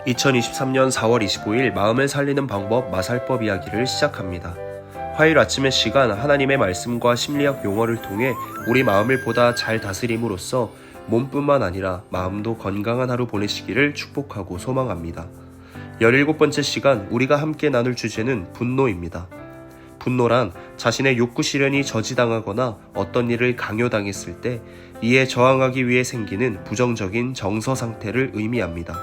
(2023년 4월 25일) 마음을 살리는 방법 마살법 이야기를 시작합니다. 화요일 아침의 시간, 하나님의 말씀과 심리학 용어를 통해 우리 마음을 보다 잘 다스림으로써 몸뿐만 아니라 마음도 건강한 하루 보내시기를 축복하고 소망합니다. 17번째 시간, 우리가 함께 나눌 주제는 분노입니다. 분노란 자신의 욕구 실현이 저지당하거나 어떤 일을 강요당했을 때 이에 저항하기 위해 생기는 부정적인 정서 상태를 의미합니다.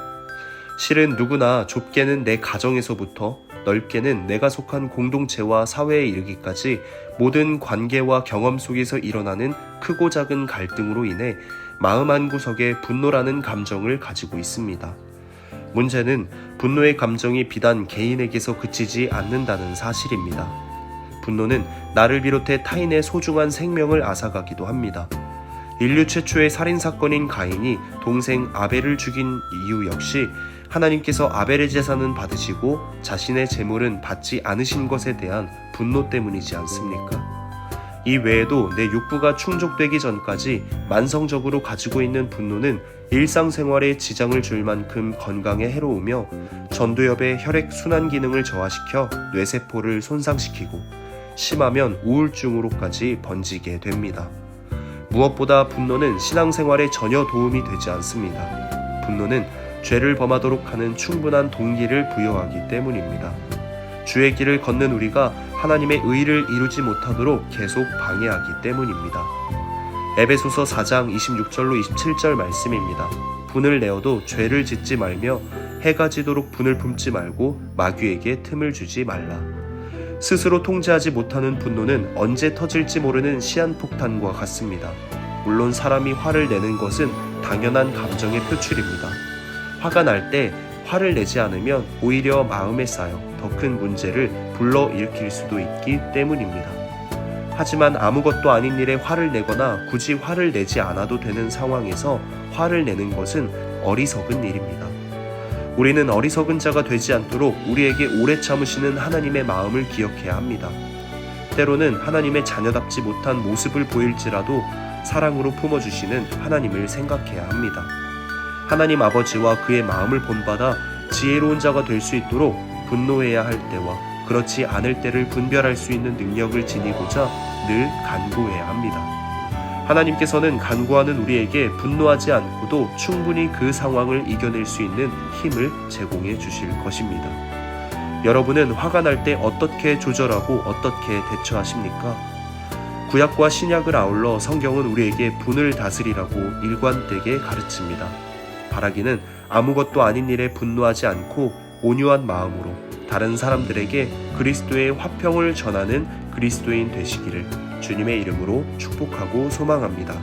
실은 누구나 좁게는 내 가정에서부터 넓게는 내가 속한 공동체와 사회에 이르기까지 모든 관계와 경험 속에서 일어나는 크고 작은 갈등으로 인해 마음 한구석에 분노라는 감정을 가지고 있습니다. 문제는 분노의 감정이 비단 개인에게서 그치지 않는다는 사실입니다. 분노는 나를 비롯해 타인의 소중한 생명을 앗아가기도 합니다. 인류 최초의 살인사건인 가인이 동생 아벨을 죽인 이유 역시 하나님께서 아벨의 제사는 받으시고 자신의 제물은 받지 않으신 것에 대한 분노 때문이지 않습니까? 이 외에도 내 욕구가 충족되기 전까지 만성적으로 가지고 있는 분노는 일상생활에 지장을 줄 만큼 건강에 해로우며 전두엽의 혈액 순환 기능을 저하시켜 뇌세포를 손상시키고 심하면 우울증으로까지 번지게 됩니다. 무엇보다 분노는 신앙생활에 전혀 도움이 되지 않습니다. 분노는 죄를 범하도록 하는 충분한 동기를 부여하기 때문입니다. 주의 길을 걷는 우리가 하나님의 의를 이루지 못하도록 계속 방해하기 때문입니다. 에베소서 4장 26절로 27절 말씀입니다. 분을 내어도 죄를 짓지 말며 해가 지도록 분을 품지 말고 마귀에게 틈을 주지 말라. 스스로 통제하지 못하는 분노는 언제 터질지 모르는 시한폭탄과 같습니다. 물론 사람이 화를 내는 것은 당연한 감정의 표출입니다. 화가 날 때 화를 내지 않으면 오히려 마음에 쌓여 더 큰 문제를 불러일으킬 수도 있기 때문입니다. 하지만 아무것도 아닌 일에 화를 내거나 굳이 화를 내지 않아도 되는 상황에서 화를 내는 것은 어리석은 일입니다. 우리는 어리석은 자가 되지 않도록 우리에게 오래 참으시는 하나님의 마음을 기억해야 합니다. 때로는 하나님의 자녀답지 못한 모습을 보일지라도 사랑으로 품어주시는 하나님을 생각해야 합니다. 하나님 아버지와 그의 마음을 본받아 지혜로운 자가 될 수 있도록 분노해야 할 때와 그렇지 않을 때를 분별할 수 있는 능력을 지니고자 늘 간구해야 합니다. 하나님께서는 간구하는 우리에게 분노하지 않고도 충분히 그 상황을 이겨낼 수 있는 힘을 제공해 주실 것입니다. 여러분은 화가 날 때 어떻게 조절하고 어떻게 대처하십니까? 구약과 신약을 아울러 성경은 우리에게 분을 다스리라고 일관되게 가르칩니다. 바라기는 아무것도 아닌 일에 분노하지 않고 온유한 마음으로 다른 사람들에게 그리스도의 화평을 전하는 그리스도인 되시기를 주님의 이름으로 축복하고 소망합니다.